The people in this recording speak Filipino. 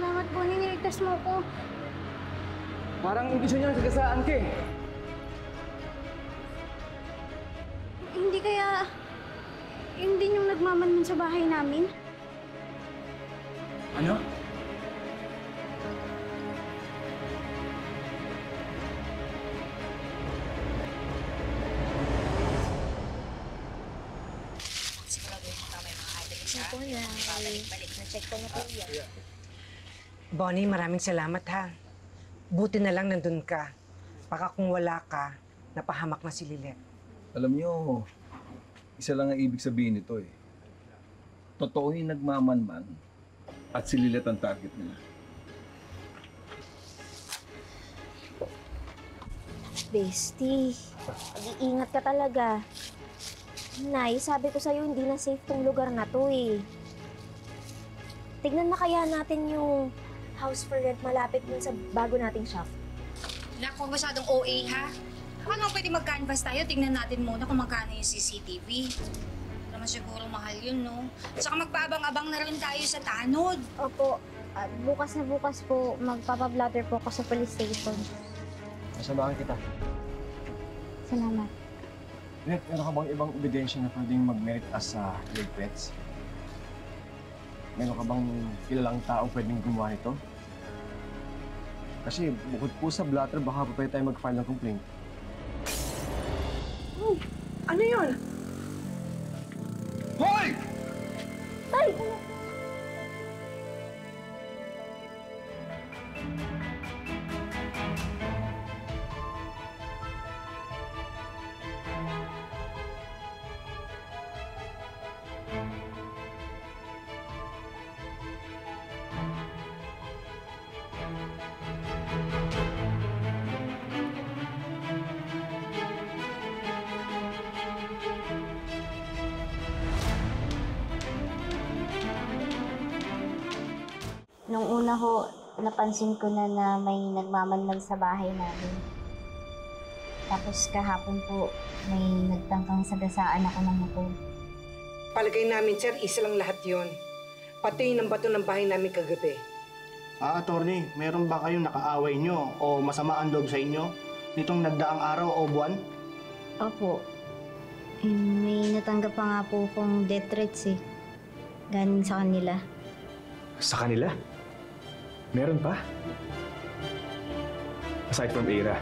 Salamat po, niligtas mo ko. Parang imbisyon niya sagasaan ka eh. Hindi kaya... Yun din yung nagmamanman sa bahay namin? Ano? Ako na. Balik na check ko na po yan. Bonnie, maraming salamat ha. Buti na lang nandun ka. Baka kung wala ka, napahamak na si Lilet. Alam niyo, isa lang ang ibig sabihin nito eh. Totoo yung nagmamanman at si Lilet ang target nila. Bestie, mag-iingat ka talaga. Nay, sabi ko sa'yo, hindi na safe tong lugar na to eh. Tignan na kaya natin yung house for rent malapit dun sa bago nating shop. Naku, masyadong OA ha? Ano pwede mag-canvas tayo? Tingnan natin muna kung magkano yung CCTV. Naman siguro mahal yun, no? Saka magpaabang-abang na rin tayo sa tanod. Opo, bukas na bukas po, magpapablatter po ako sa police station. Masamahan kita. Salamat. Lilet, meron ka bang ibang ebidensya na pwedeng mag-merit as sa live pets? Meron ka bang kilalang taong pwedeng gumawa nito? Kasi bukod po sa blatter, baka pa pwede tayo mag-file ng complaint. Ano yun? Hoy! Tay! Nung una ho, napansin ko na may nagmamanman sa bahay namin. Tapos kahapon po, may nagtangkang sagasaan ako ng motor. Palagay namin, sir, isa lang lahat yon. Pati yung bato ng bahay namin kagabi. Attorney, meron ba kayong nakaaway nyo o masama ang loob sa inyo nitong nagdaang araw o buwan? Opo. May natanggap pa nga po kong death threats eh. Galing sa kanila. Sa kanila? Meron pa? Aside from Ira,